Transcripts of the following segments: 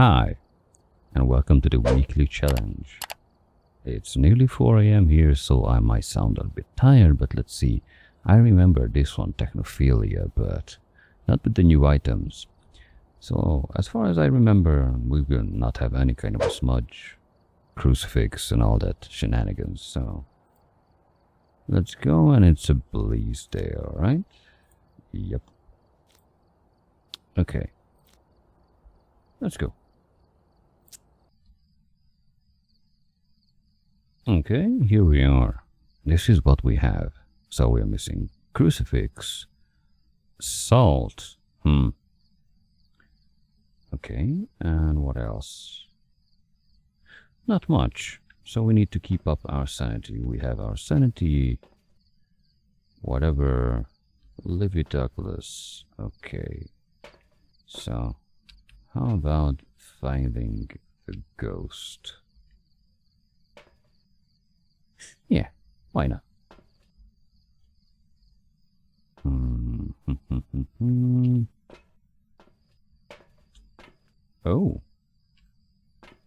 Hi, and welcome to the weekly challenge. It's nearly 4 AM here, so I might sound a bit tired, but let's see. I remember this one, Technophilia, but not with the new items. So, as far as I remember, we will not have any kind of a smudge, crucifix, and all that shenanigans, so... Let's go, and it's a Blaze Day, alright? Yep. Okay. Let's go. Okay, here we are. This is what we have. So we are missing crucifix, salt. Okay, and what else? Not much. So we need to keep up our sanity. We have our sanity, whatever. Live it, Oculus. Okay. So, how about finding a ghost? Yeah, why not? Oh,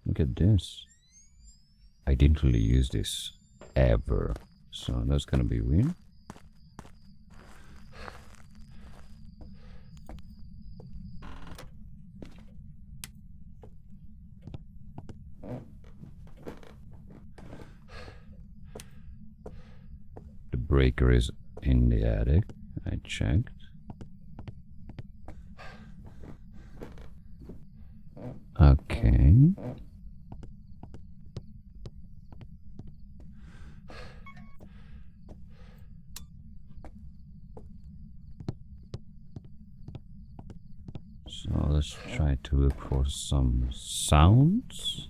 look at this. I didn't really use this ever, so that's gonna be weird. The breaker is in the attic. I checked. Okay. So let's try to look for some sounds.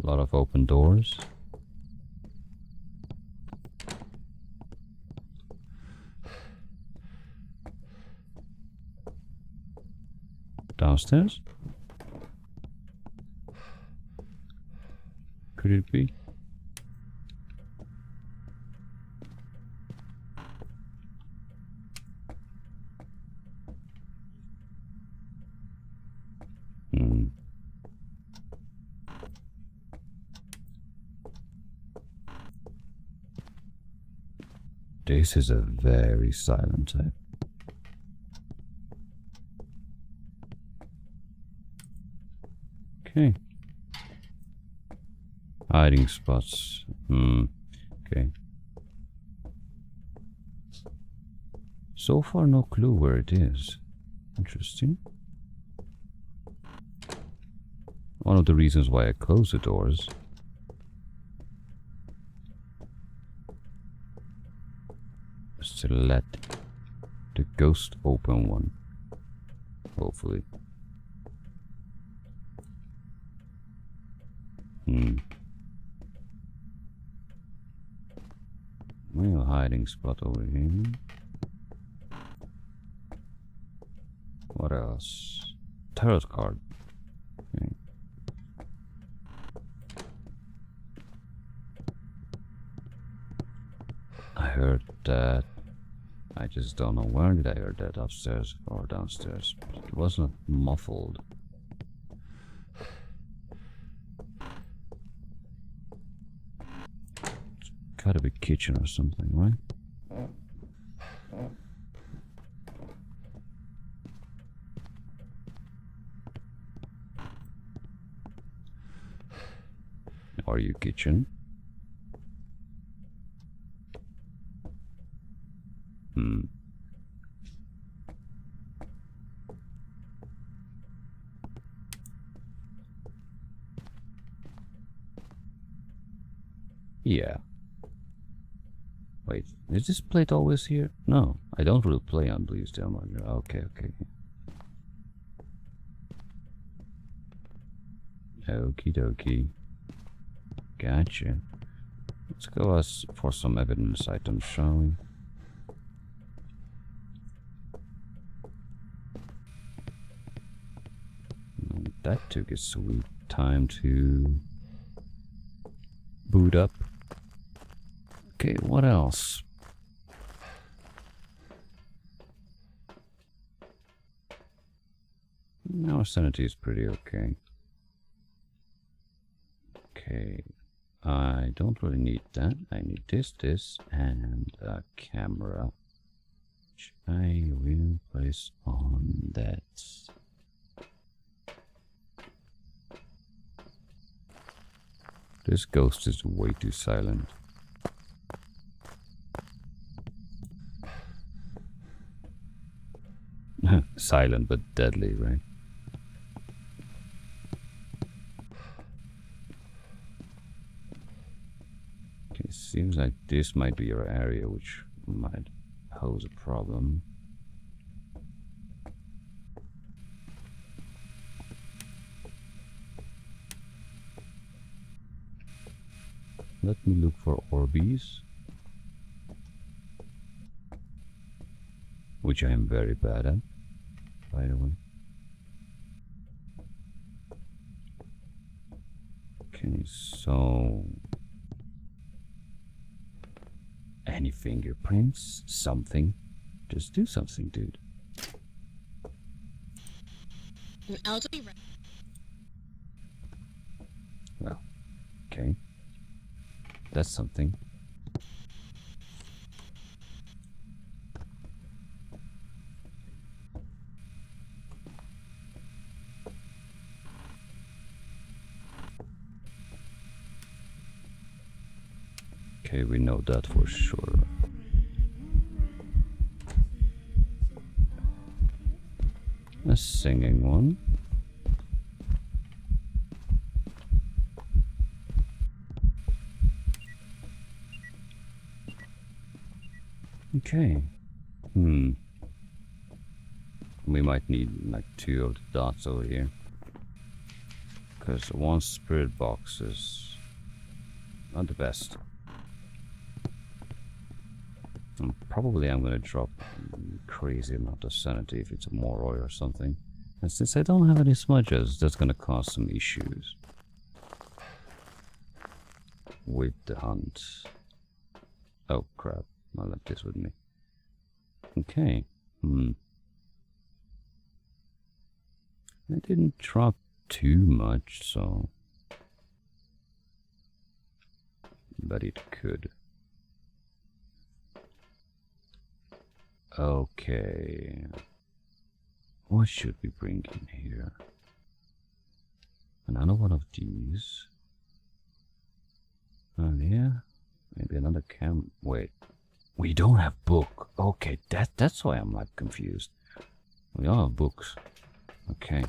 A lot of open doors. Downstairs? Could it be? This is a very silent type. Okay. Hiding spots. Okay. So far, no clue where it is. Interesting. One of the reasons why I close the doors. Is to let the ghost open one. Hopefully. Well, hiding spot over here. What else? Tarot card. Okay. I heard that. I just don't know where did I hear that, upstairs or downstairs. It wasn't muffled. It's gotta be kitchen or something, right? Are you kitchen? Yeah. Wait, is this plate always here? No, I don't really play on Blaze Day. Okay. Okie dokie. Gotcha. Let's go for some evidence items, shall we? That took a sweet time to boot up. Okay, what else? Our sanity is pretty okay. Okay, I don't really need that. I need this, and a camera, which I will place on that. This ghost is way too silent. Silent but deadly, right? Okay, seems like this might be your area, which might pose a problem. Let me look for Orbeez, which I am very bad at, by the way. Okay, so any fingerprints, something. Just do something, dude. An elderly. Well, okay. That's something. Okay, we know that for sure. A singing one. Okay. We might need like 2 of the dots over here. Because one spirit box is not the best. And probably I'm gonna drop a crazy amount of sanity if it's a Moroi or something. And since I don't have any smudges, that's gonna cause some issues with the hunt. Oh crap. I left this with me. Okay. I didn't drop too much, so... but it could. Okay. What should we bring in here? Another one of these. Oh yeah. Maybe another cam... wait. We don't have book. Okay, that's why I'm like confused. We all have books. Okay.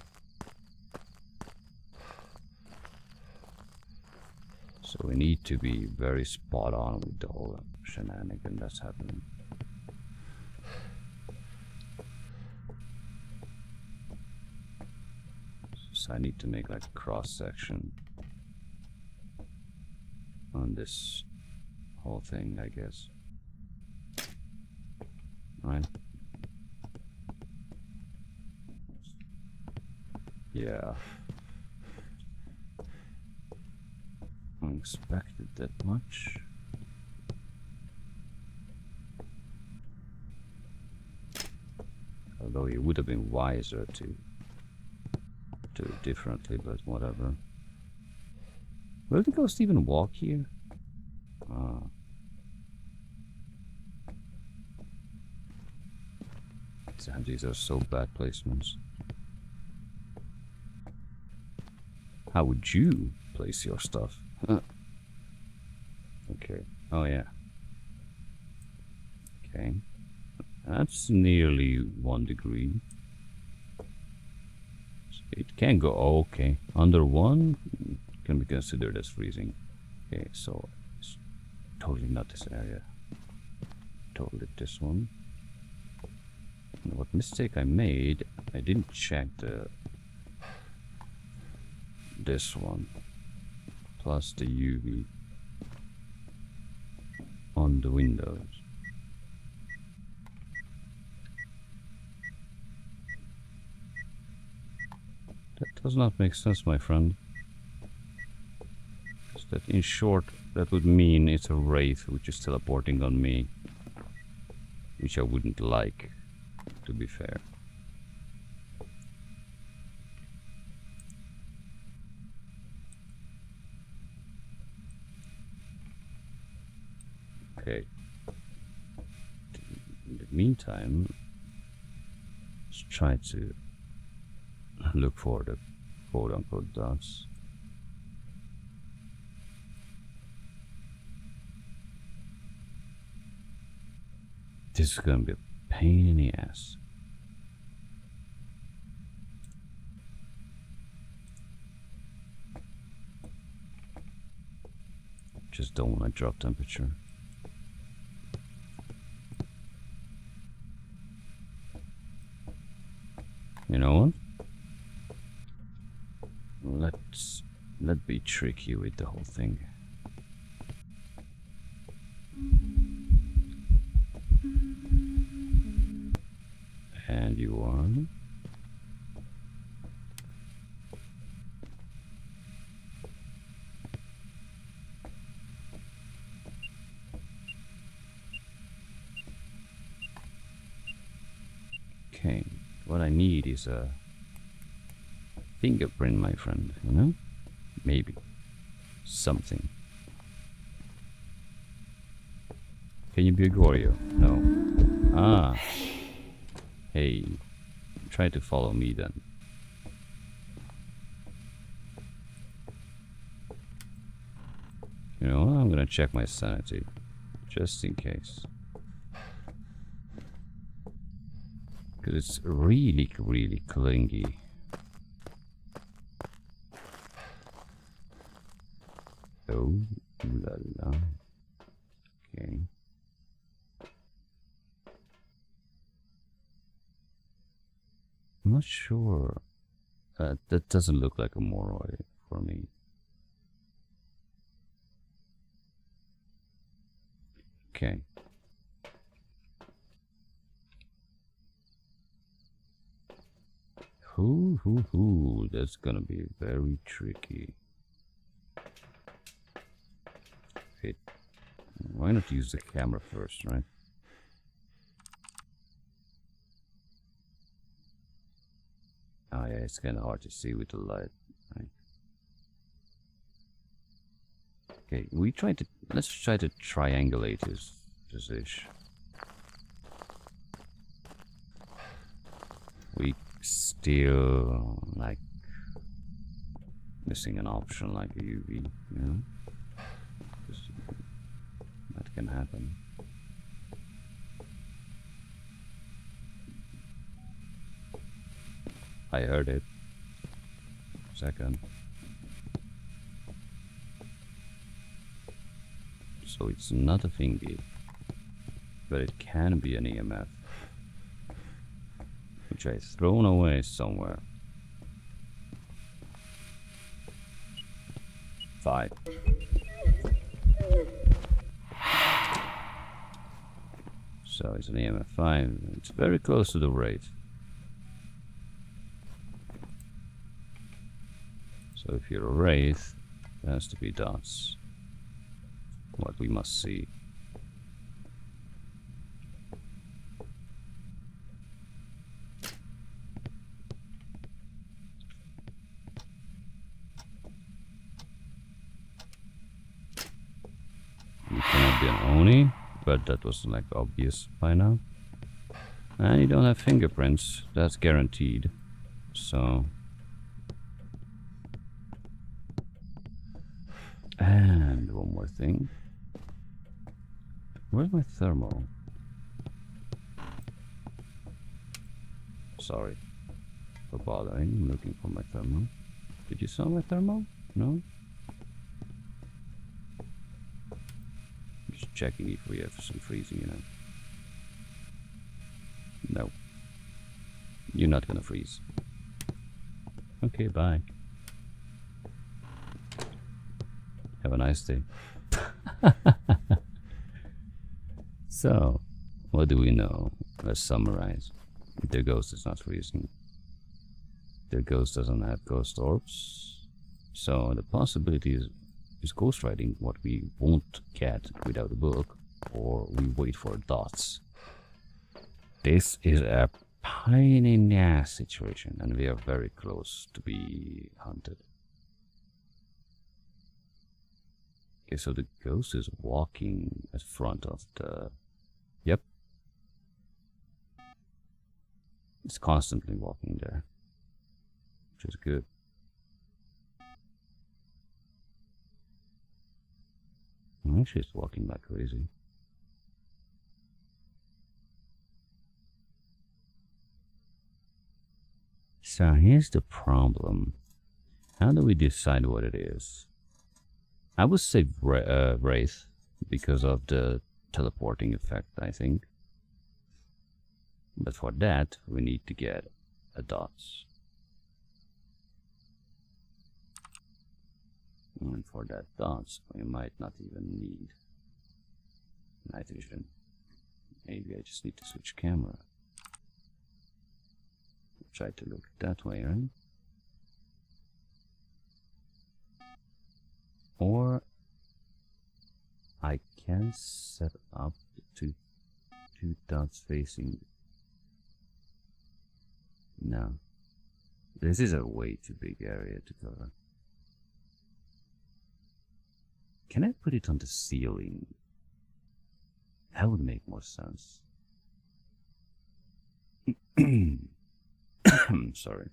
So we need to be very spot on with the whole shenanigan that's happening. So I need to make like a cross section on this whole thing, I guess. Right? Yeah. Unexpected that much. Although it would have been wiser to do it differently, but whatever. Will the ghost even walk here? These are so bad placements. How would you place your stuff? Okay. Oh yeah. Okay. That's nearly 1 degree. So it can go okay. Under 1 can be considered as freezing. Okay, so it's totally not this area. Totally this one. And what mistake I made, I didn't check this one plus the UV on the windows. That does not make sense, my friend. Because that, in short, that would mean it's a wraith which is teleporting on me, which I wouldn't like, to be fair. Okay. In the meantime, let's try to look for the quote-unquote dots. This is gonna be a pain in the ass. Just don't want to drop temperature. You know what? Let's be tricky with the whole thing. And you are. Okay, what I need is a fingerprint, my friend, you know? Maybe. Something. Can you be a Goryo? No. Ah. Hey. Try to follow me then. You know, I'm gonna check my sanity. Just in case. Because it's really, really clingy. Oh, la la. Okay. I'm not sure. That doesn't look like a Moroi for me. Okay. That's gonna be very tricky. Wait, why not use the camera first, right? Oh yeah, it's kinda hard to see with the light, right? Okay, let's try to triangulate his position. We still like missing an option like a UV, you know? That can happen. I heard it. Second. So it's not a thingy, but it can be an EMF, which I've thrown away somewhere. 5. So it's an EMF 5. It's very close to the rate. So if you're a wraith, it has to be dots. What we must see. You cannot be an Oni, but that was like obvious by now. And you don't have fingerprints, that's guaranteed. So. And one more thing. Where's my thermal? Sorry for bothering. I'm looking for my thermal. Did you saw my thermal? No? Just checking if we have some freezing in it. No. You're not gonna freeze. Okay, bye. Have a nice day. So, what do we know? Let's summarize. The ghost is not freezing. The ghost doesn't have ghost orbs. So the possibility is ghostwriting what we won't get without a book, or we wait for dots. This is a pain in the ass situation, and we are very close to be hunted. Okay, so the ghost is walking at front of the... Yep. It's constantly walking there, which is good. Actually, it's walking like crazy. So here's the problem. How do we decide what it is? I would say Wraith, because of the teleporting effect, I think. But for that, we need to get a dots. And for that dots, we might not even need night vision. Maybe I just need to switch camera. Try to look that way, right? Or I can set up the two dots facing. No, this is a way too big area to cover. Can I put it on the ceiling? That would make more sense. Sorry.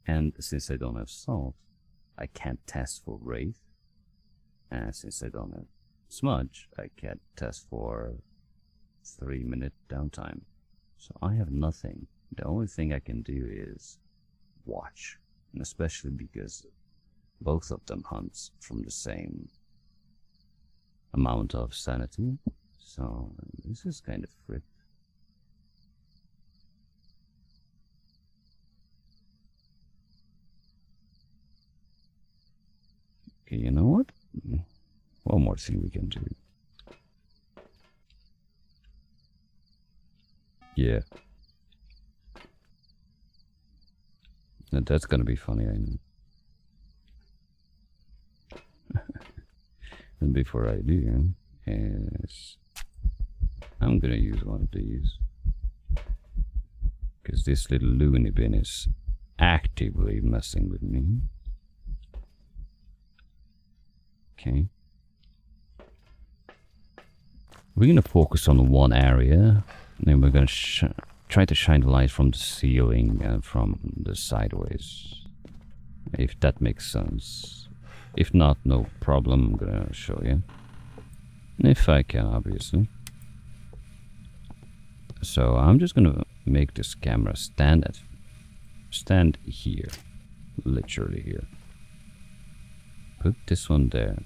And since I don't have salt, I can't test for Wraith. And since I don't have smudge, I can't test for 3-minute downtime. So I have nothing. The only thing I can do is watch. And especially because both of them hunts from the same amount of sanity. So this is kind of fricked. Okay, you know what? One more thing we can do. Yeah. Now that's gonna be funny, I know. And before I do, is I'm gonna use one of these. Because this little loony bin is actively messing with me. Okay. We're gonna focus on one area, and then we're gonna try to shine the light from the ceiling and from the sideways, if that makes sense. If not, no problem, I'm gonna show you. If I can, obviously. So I'm just gonna make this camera stand here, literally here. Put this one there.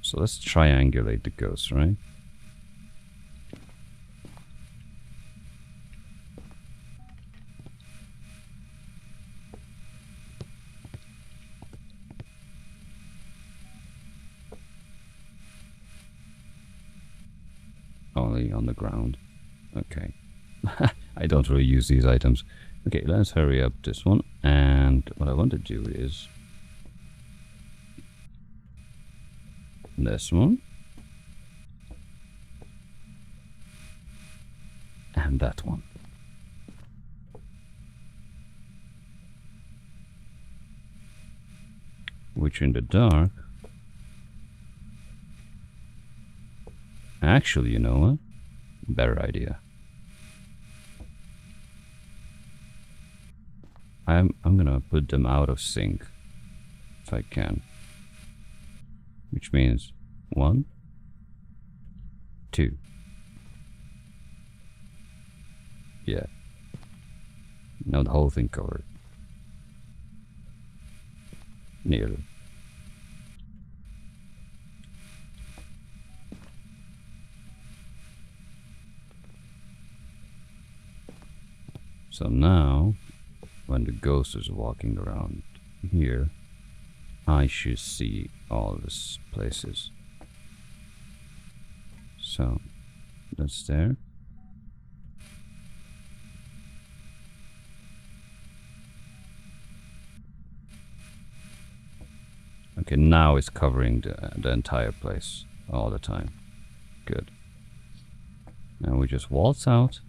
So let's triangulate the ghost, right? Only on the ground. Okay. I don't really use these items. Okay, let's hurry up this one. And what I want to do is this one. And that one. Which in the dark. Actually, you know what? Better idea. I'm gonna put them out of sync if I can. Which means 1, 2. Yeah. Now the whole thing covered. Nearly. So now, when the ghost is walking around here, I should see all these places. So, that's there. Okay, now it's covering the entire place all the time. Good. Now we just waltz out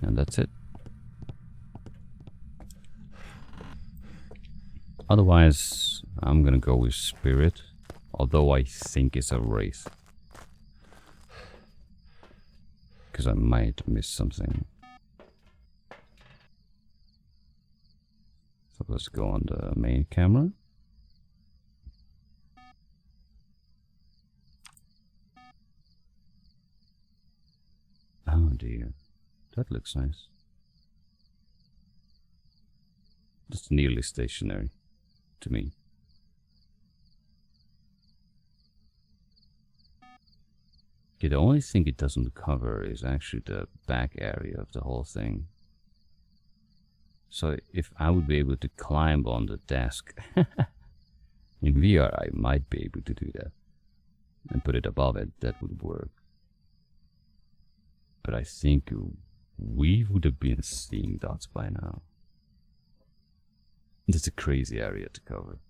And that's it. Otherwise, I'm gonna go with Spirit. Although I think it's a Wraith. Because I might miss something. So let's go on the main camera. Oh dear, that looks nice. It's nearly stationary to me. Okay, the only thing it doesn't cover is actually the back area of the whole thing. So if I would be able to climb on the desk in VR, I might be able to do that and put it above it. That would work. But I think we would have been seeing dots by now. It's a crazy area to cover.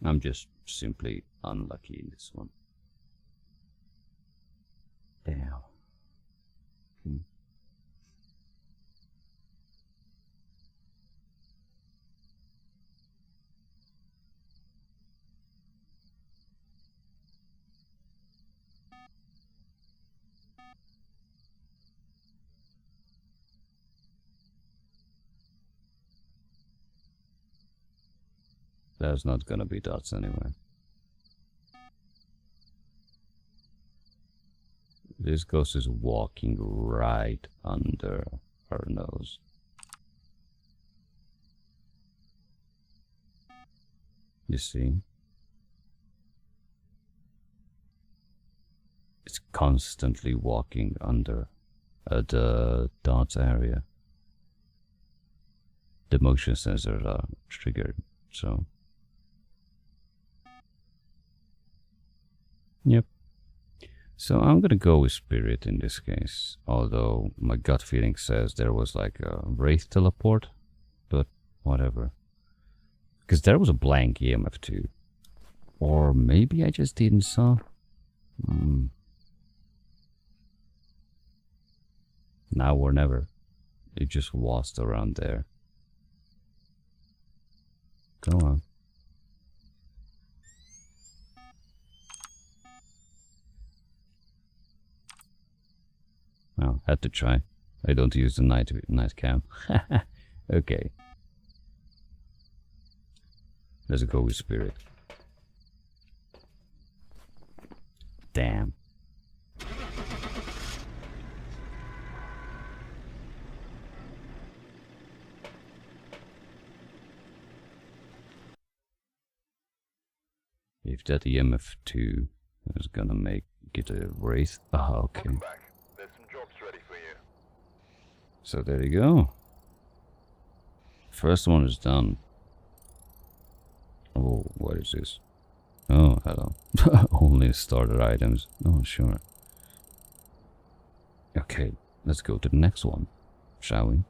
I'm just simply unlucky in this one. Damn. Okay. There's not gonna be dots anywhere. This ghost is walking right under her nose. You see? It's constantly walking under the dots area. The motion sensors are triggered, so... Yep. So I'm gonna go with Spirit in this case, although my gut feeling says there was like a Wraith teleport, but whatever. Because there was a blank EMF too. Or maybe I just didn't saw. Now or never. It just was around there. Go on. Well, had to try. I don't use the night cam. Okay. Let's go with Spirit. Damn. If that EMF2 is gonna make it a Wraith. Ah, okay. There's some jobs ready for you. So there you go. First one is done. Oh, what is this? Oh, hello. Only starter items. Oh, sure. Okay, let's go to the next one, shall we?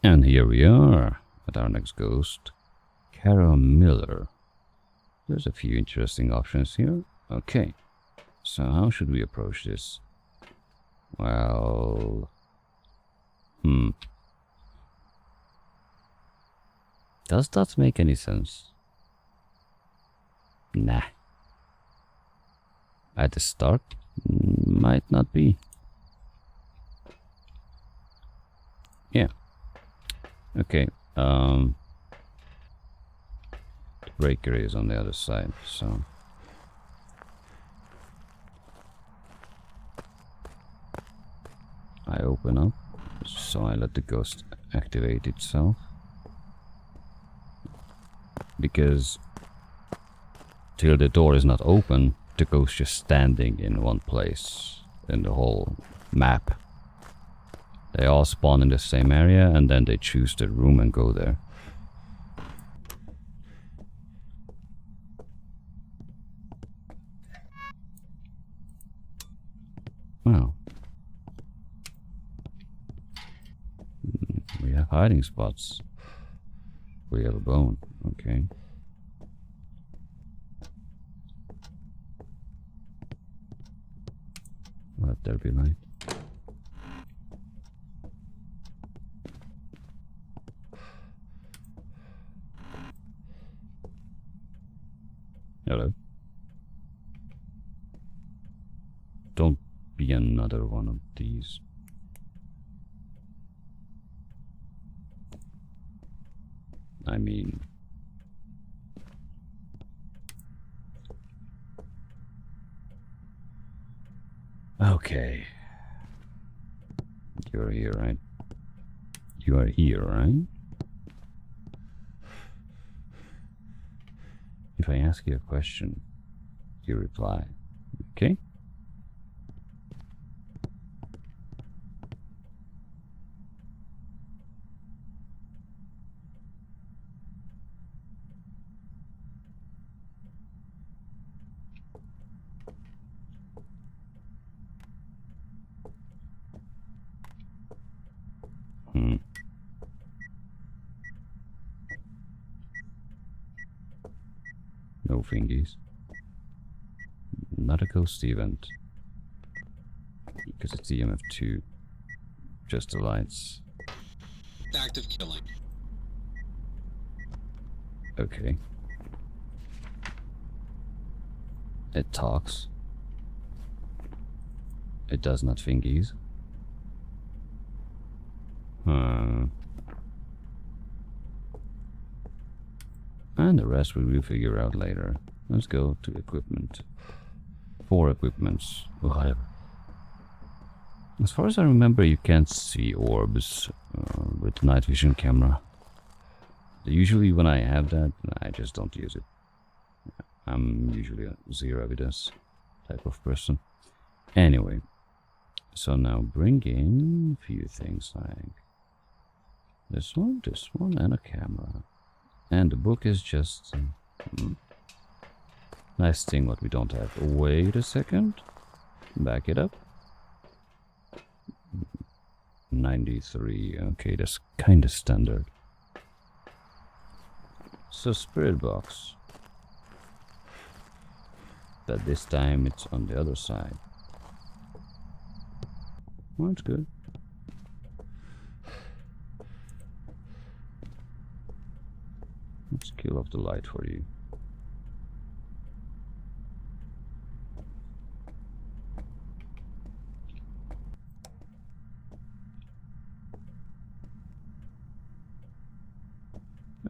And here we are at our next ghost, Kara Miller. There's a few interesting options here. Okay, so how should we approach this? Well... Does that make any sense? Nah. At the start? Might not be. Yeah. Okay, the breaker is on the other side, so... I open up, so I let the ghost activate itself. Because till the door is not open, the ghost just standing in one place in the whole map. They all spawn in the same area and then they choose the room and go there. Wow. hiding spots. We have a bone. Okay. Let there be light. Hello. Don't be another one of these. I mean... Okay. You're here, right? You are here, right? If I ask you a question, you reply. Okay? No fingies. Not a ghost event. Because it's EMF2. Just the lights. Active killing. Okay. It talks. It does not fingies. And the rest we will figure out later. Let's go to equipment. 4 equipments. Whatever. As far as I remember, you can't see orbs with the night vision camera. Usually when I have that, I just don't use it. I'm usually a zero evidence type of person. Anyway, so now bring in a few things like this one, and a camera. And the book is just... nice thing what we don't have. Wait a second. Back it up. 93. Okay, that's kind of standard. So spirit box. But this time it's on the other side. Well, that's good. Let's kill off the light for you.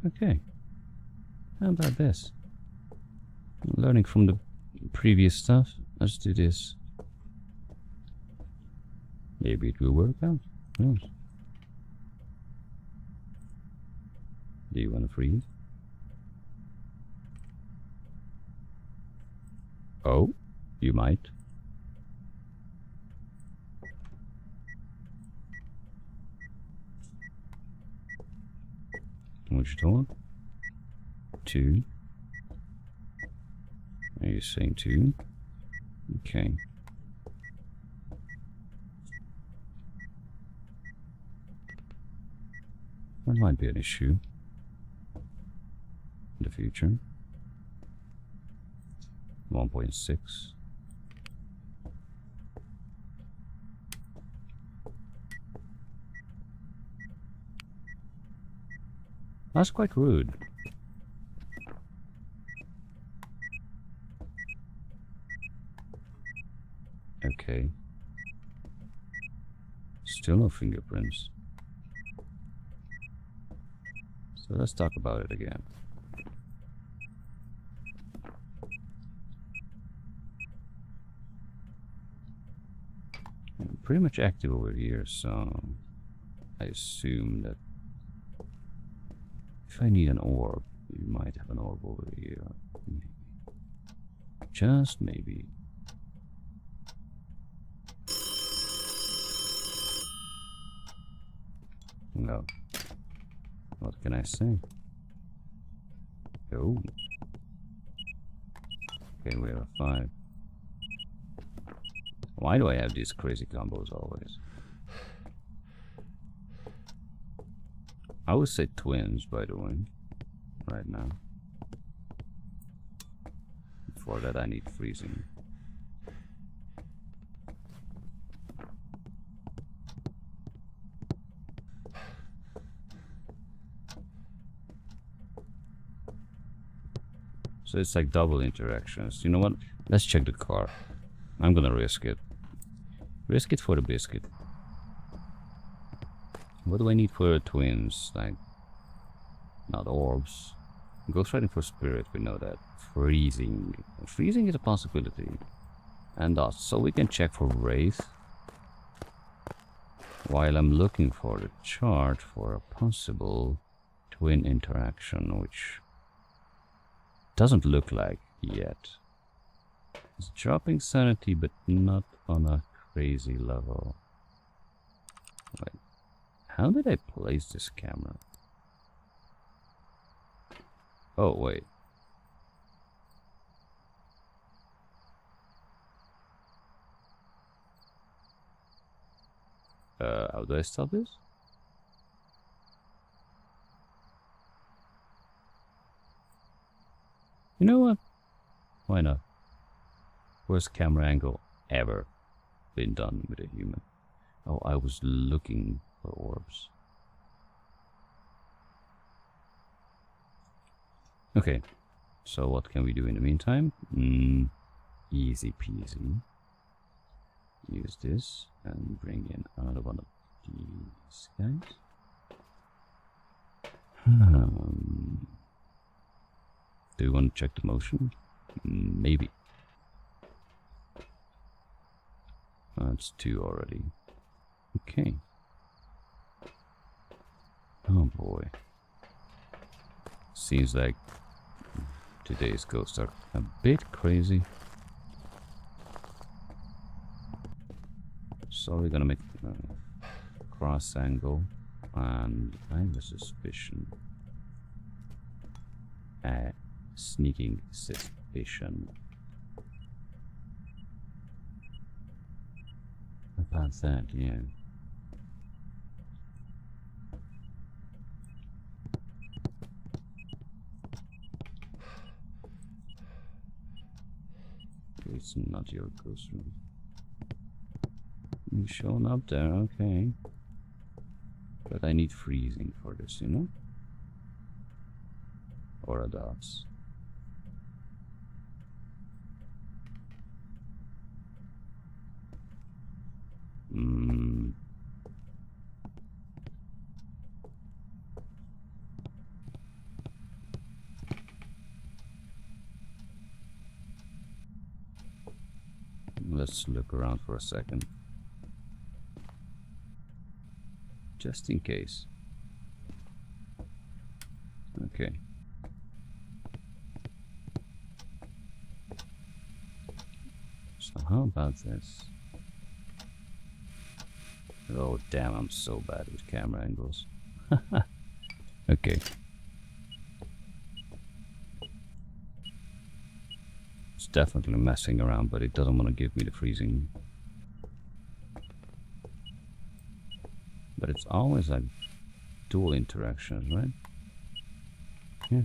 Okay. How about this? Learning from the previous stuff. Let's do this. Maybe it will work out. Who knows? Do you want to freeze? Oh, you might. Which door? 2. Are you saying 2? Okay. That might be an issue in the future. 1.6. That's quite rude. Okay. Still no fingerprints. So let's talk about it again. I'm pretty much active over here, so I assume that if I need an orb, we might have an orb over here. Maybe. Just maybe. No. What can I say? Oh. Okay, we have a 5. Why do I have these crazy combos always? I would say twins, by the way, right now. For that I need freezing. So it's like double interactions. You know what? Let's check the car. I'm gonna risk it. Risk it for the biscuit. What do I need for twins? Like, not orbs. Ghostwriting for spirit, we know that. Freezing. Freezing is a possibility. And dots. So we can check for wraith. While I'm looking for the chart for a possible twin interaction, which doesn't look like yet. It's dropping sanity, but not on a crazy level. Wait, how did I place this camera? Oh, wait. How do I stop this? You know what? Why not? Worst camera angle ever been done with a human. Oh, I was looking for orbs. Okay, so what can we do in the meantime? Easy peasy. Use this and bring in another one of these guys. Do you want to check the motion? Maybe. That's 2 already. Okay. Oh boy. Seems like today's ghosts are a bit crazy. So we're gonna make a cross angle, and I have a suspicion. A sneaking suspicion about that, yeah. It's not your ghost room. You're showing up there, okay. But I need freezing for this, you know? Or a dots. Let's look around for a second. Just in case. Okay. So how about this? Oh damn, I'm so bad with camera angles. Okay. It's definitely messing around, but it doesn't want to give me the freezing. But it's always like dual interactions, right? Yeah.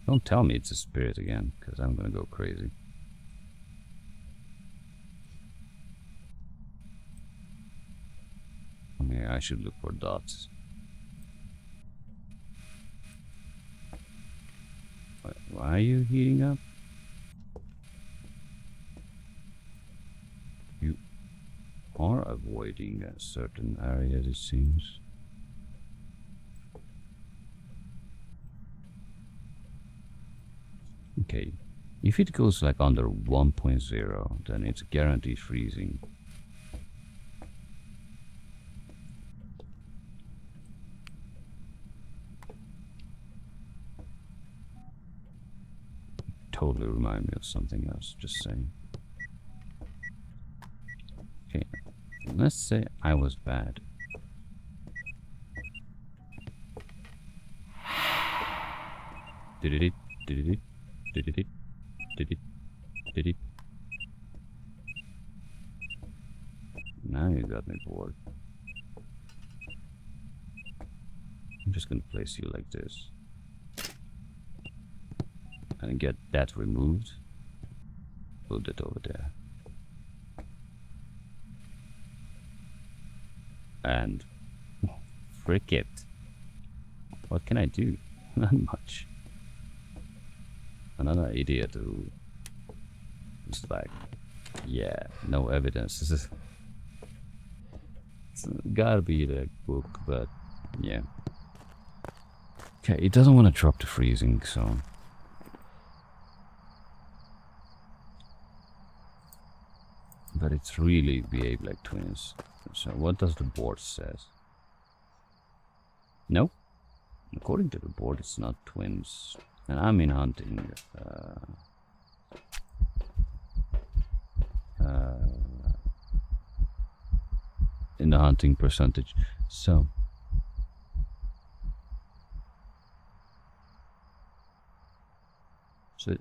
Don't tell me it's a spirit again, because I'm gonna go crazy. Okay, I should look for dots. Why are you heating up? You are avoiding certain areas, it seems. Okay, if it goes like under 1.0, then it's guaranteed freezing. Totally remind me of something else, just saying. Okay, let's say I was bad. Did it? Did it? Did it? Did it? Did it? Now you got me bored. I'm just gonna place you like this. And get that removed. Put it over there. And frick it. What can I do? Not much. Another idiot who is like, yeah, no evidence. This is it's gotta be the book, but yeah. Okay, it doesn't want to drop the freezing, so but it's really behave like twins. So what does the board says? No, according to the board, it's not twins. And I'm in hunting. In the hunting percentage. So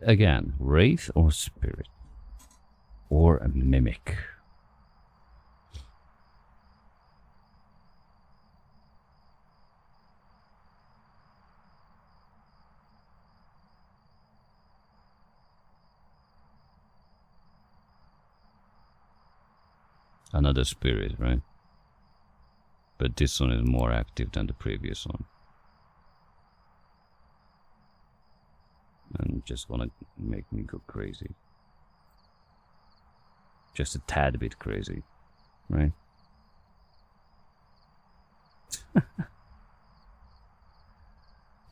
again, wraith or spirit or a mimic. Another spirit, right? But this one is more active than the previous one. And just wanna make me go crazy. Just a tad bit crazy, right?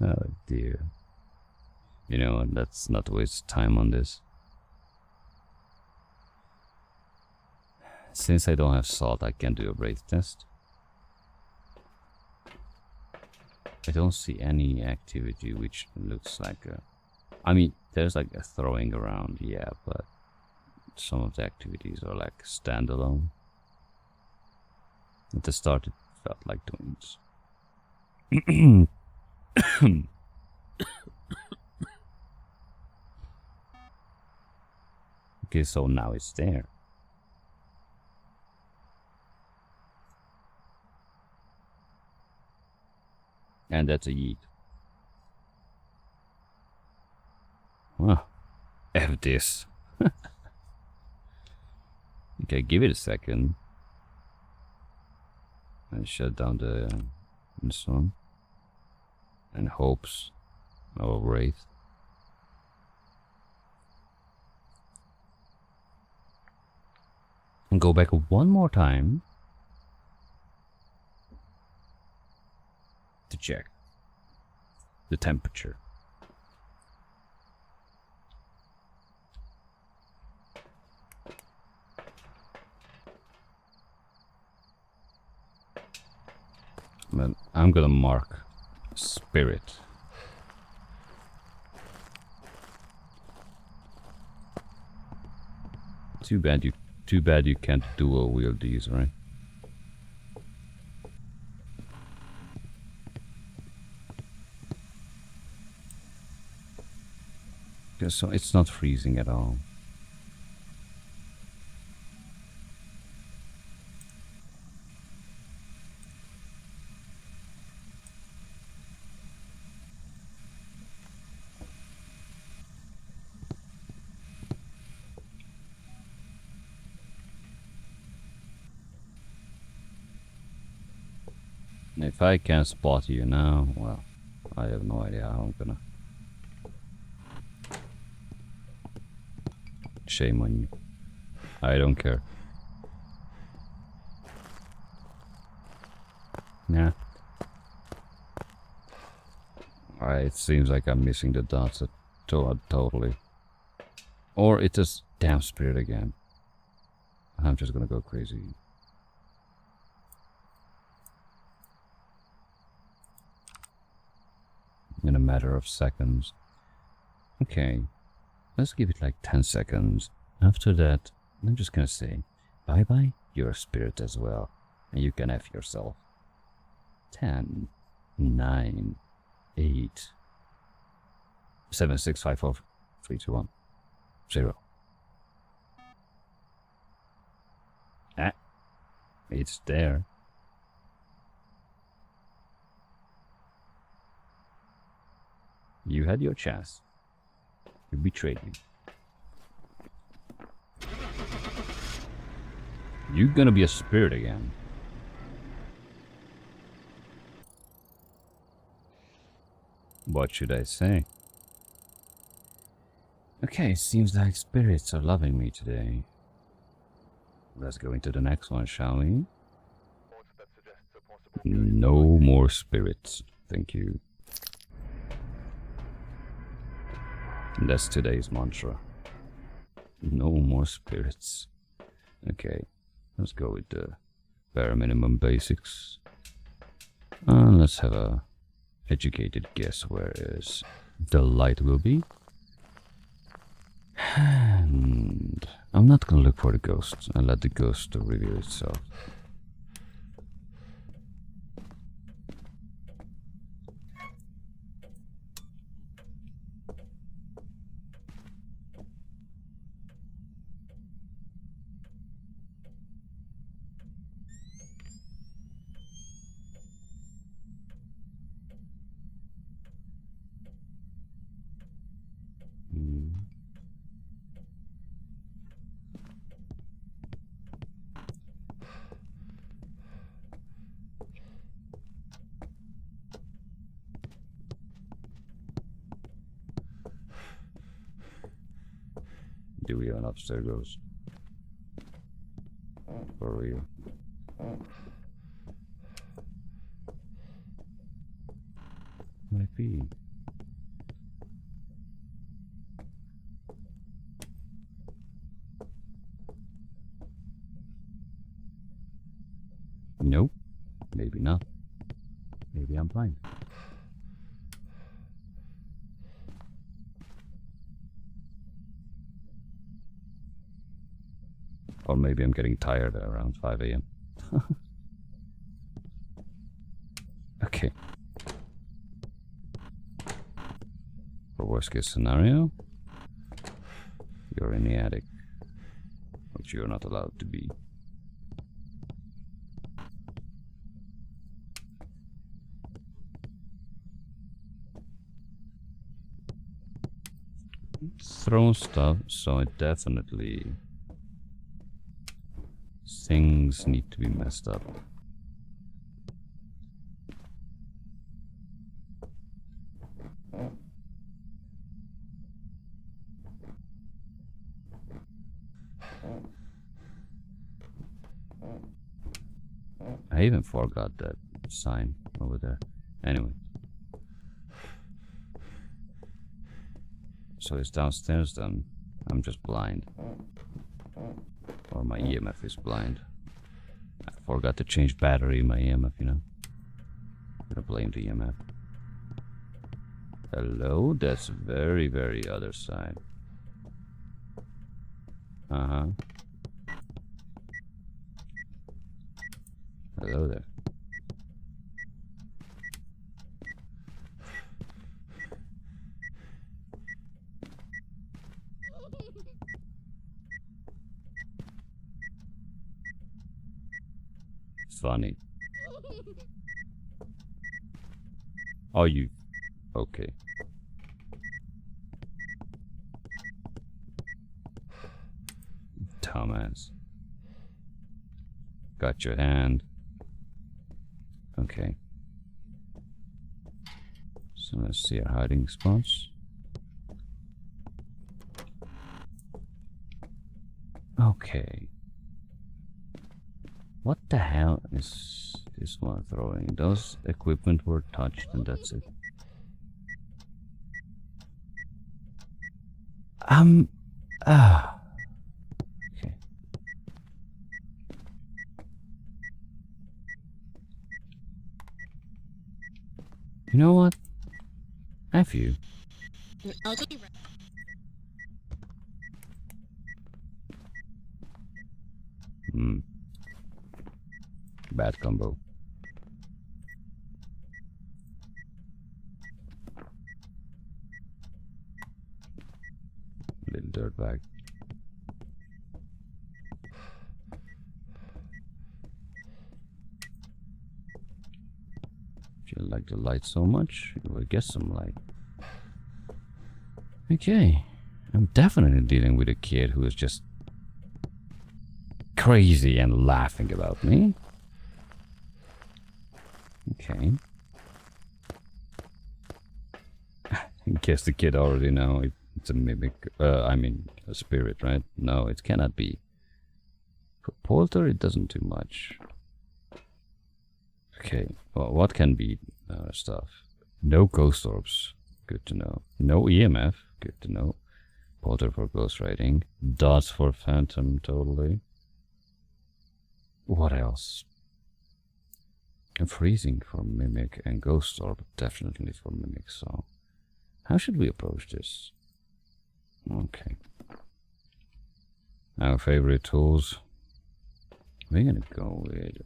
Oh dear. You know, let's not waste time on this. Since I don't have salt, I can do a wraith test. I don't see any activity which looks like a... I mean, there's like a throwing around, yeah, but some of the activities are like standalone. At the start it felt like twins. Okay, so now it's there. And that's a yeet. Well, F this. Okay, give it a second. And shut down this one. And hopes of wraith. And go back one more time to check the temperature. But I'm gonna mark spirit. Too bad you can't dual wield these, right? So it's not freezing at all. If I can't spot you now, well, I have no idea how I'm gonna. Shame on you. I don't care. Yeah. It seems like I'm missing the dots totally. Or it's a damn spirit again. I'm just gonna go crazy. In a matter of seconds. Okay. Let's give it like 10 seconds. After that, I'm just gonna say, bye-bye, you're a spirit as well. And you can F yourself. 10, 9, 8, 7, 6, 5, 4, 3, 2, 1, 0. Ah, it's there. You had your chance. You betrayed me. You're gonna be a spirit again. What should I say? Okay, seems like spirits are loving me today. Let's go into the next one, shall we? That suggests a possible No more spirits. Thank you. That's today's mantra. No more spirits. Okay, let's go with the bare minimum basics. Let's have a educated guess where is the light will be. And I'm not gonna look for the ghost. I'll let the ghost reveal itself. Do we have an upstairs ghost? For real? Might be. Nope. Maybe not. Maybe I'm blind. Or maybe I'm getting tired at around 5 AM. Okay. For worst case scenario, you're in the attic, which you're not allowed to be. Throw stuff, so it definitely... things need to be messed up. I even forgot that sign over there. Anyway. So it's downstairs then. I'm just blind. Or my EMF is blind. I forgot to change battery in my EMF, you know. I'm gonna blame the EMF. Hello? That's very, very other side. Uh-huh. Hello there. Funny. Oh, you... Okay. Dumbass. Got your hand. Okay. So let's see our hiding spots. Okay. What the hell is this one throwing? Those equipment were touched and that's it. Okay. You know what? F you. An elderly Bad combo. Little dirtbag. If you like the light so much, you will get some light. Okay. I'm definitely dealing with a kid who is just crazy and laughing about me. Okay. I guess the kid already know it's a mimic. I mean, a spirit, right? No, it cannot be. For Polter, it doesn't do much. Okay, well, what can be stuff? No ghost orbs, good to know. No EMF, good to know. Polter for ghost writing. Dots for phantom, totally. What else? Freezing for mimic and ghost orb, definitely for mimic, so... How should we approach this? Okay. Our favorite tools. We're gonna go with...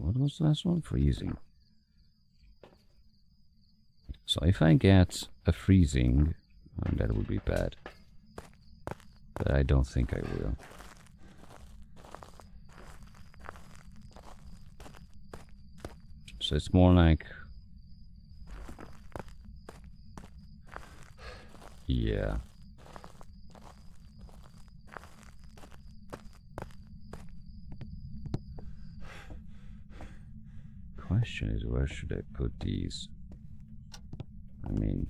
what was the last one? Freezing. So if I get a freezing, that would be bad. But I don't think I will. So it's more like... Yeah. Question is, where should I put these? I mean,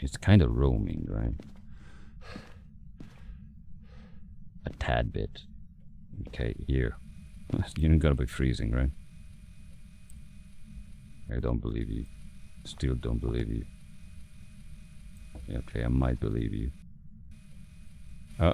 it's kind of roaming, right? A tad bit. Okay, here. You're gonna be freezing, right? I don't believe you. Still don't believe you. Okay, I might believe you. Oh.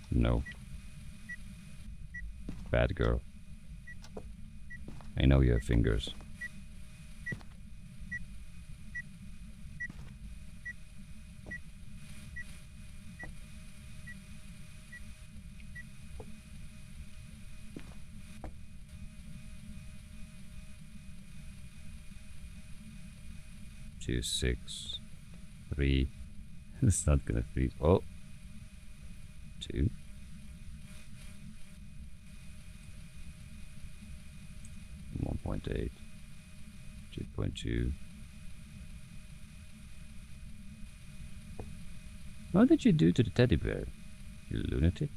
No. Bad girl. I know you have fingers. Two, 6, 3. It's not gonna freeze. Oh. 2. 1.8. 2.2. What did you do to the teddy bear, you lunatic?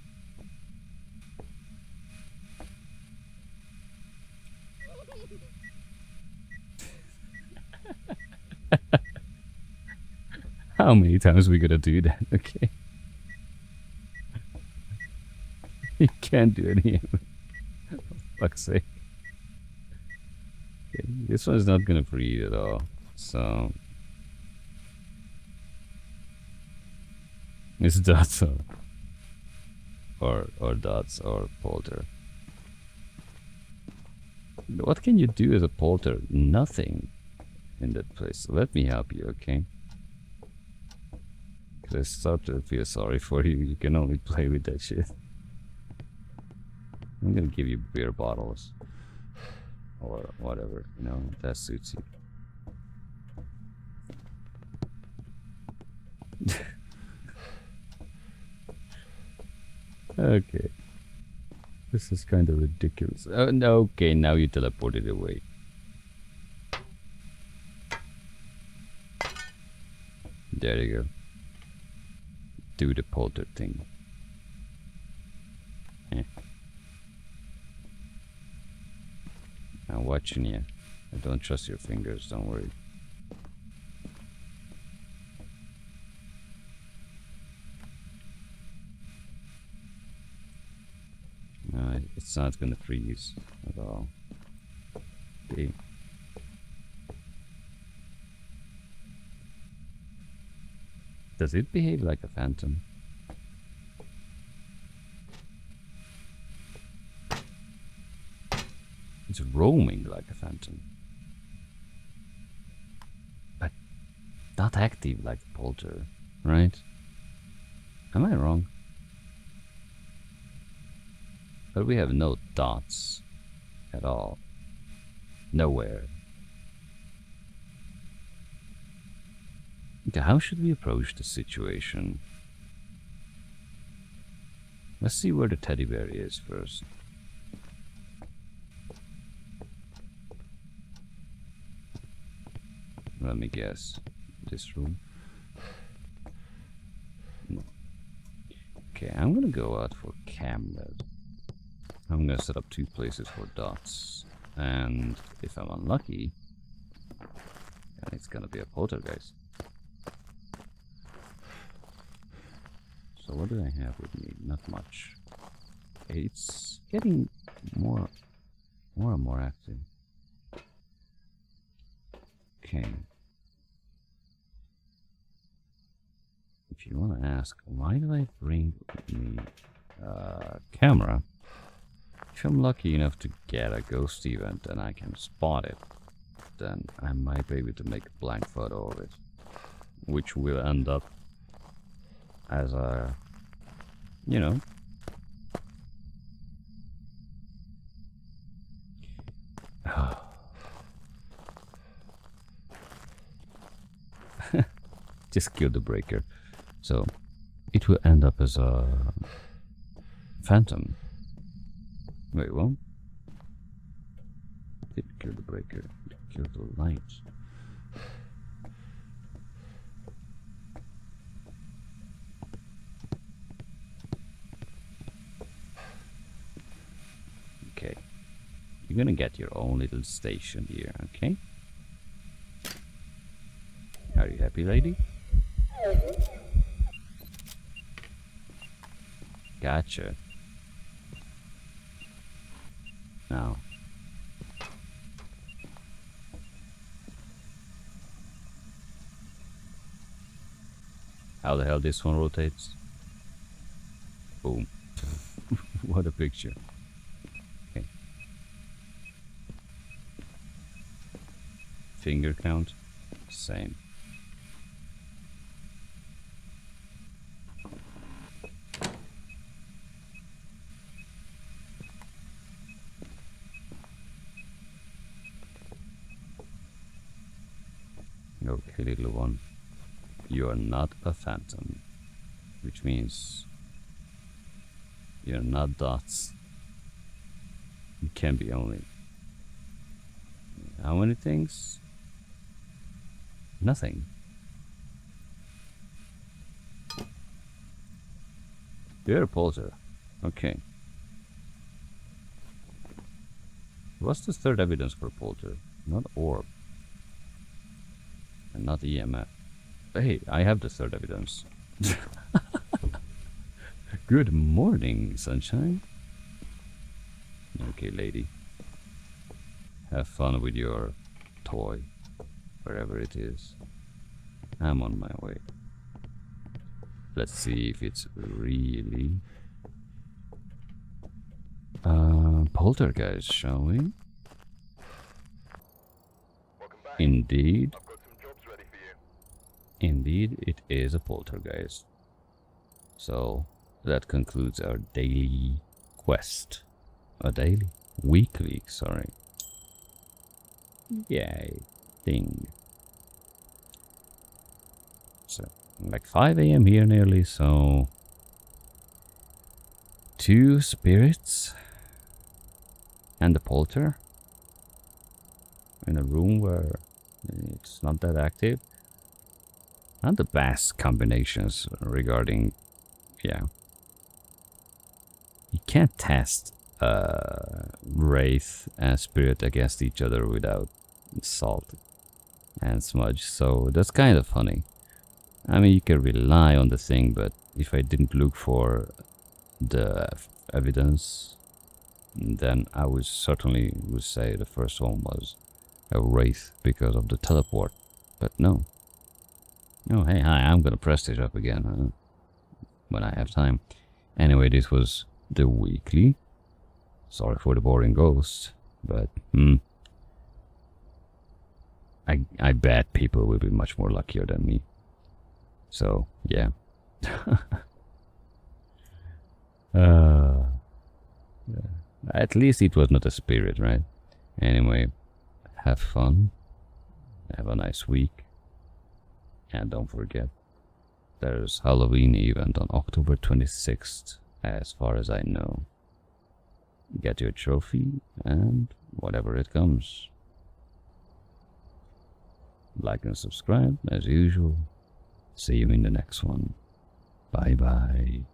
How many times are we gonna do that? Okay. You can't do it here. For fuck's sake. Okay, this one's not gonna freeze at all. So it's dots or dots or polter. What can you do as a polter? Nothing in that place. Let me help you, okay? Because I start to feel sorry for you. You can only play with that shit. I'm gonna give you beer bottles. Or whatever, you know, that suits you. Okay. This is kind of ridiculous. Oh, no, okay, now you teleported away. There you go. Do the polter thing. I'm watching you. I don't trust your fingers, don't worry. No, it's not gonna freeze at all. Okay. Does it behave like a phantom? It's roaming like a phantom. But not active like a polter, right? Am I wrong? But we have no dots at all. Nowhere. Okay, how should we approach the situation? Let's see where the teddy bear is first. Let me guess. This room. No. Okay, I'm gonna go out for cameras. I'm gonna set up 2 places for dots. And if I'm unlucky, then it's gonna be a poltergeist. So what do I have with me? Not much. It's getting more and more active. Okay. If you want to ask, why do I bring with me a camera? If I'm lucky enough to get a ghost event and I can spot it, then I might be able to make a blank photo of it, which will end up as a, you know, just kill the breaker. So it will end up as a phantom. Wait, what? Didn't kill the breaker, it killed the lights. Okay. You're gonna get your own little station here, okay? Are you happy, lady? Gotcha. Now. How the hell this one rotates? Boom. What a picture. Okay. Finger count? Same. Okay, little one. You are not a phantom. Which means you're not dots. You can be only. How many things? Nothing. You're a polter. Okay. What's the third evidence for polter? Not orb. And not EMF. Hey, I have the third evidence. Good morning, sunshine. Okay, lady. Have fun with your toy, wherever it is. I'm on my way. Let's see if it's really poltergeist, shall we? Welcome back. Indeed. I've got some jobs ready for you. Indeed, it is a poltergeist. So, that concludes our daily quest. A daily? Weekly, sorry. Yay. Thing. So, like 5 AM here nearly, so... 2 spirits. And the polter. In a room where it's not that active. Not the best combinations regarding, yeah. You can't test wraith and spirit against each other without salt and smudge, so that's kind of funny. I mean, you can rely on the thing, but if I didn't look for the evidence, then I would certainly say the first one was a wraith because of the teleport, but no. Oh, hey, hi, I'm gonna press this up again when I have time. Anyway, this was the weekly. Sorry for the boring ghost, but I bet people will be much more luckier than me. So, yeah. At least it was not a spirit, right? Anyway, have fun. Have a nice week. And don't forget, there's Halloween event on October 26th as far as I know. Get your trophy and whatever it comes. Like and subscribe as usual. See you in the next one. Bye bye.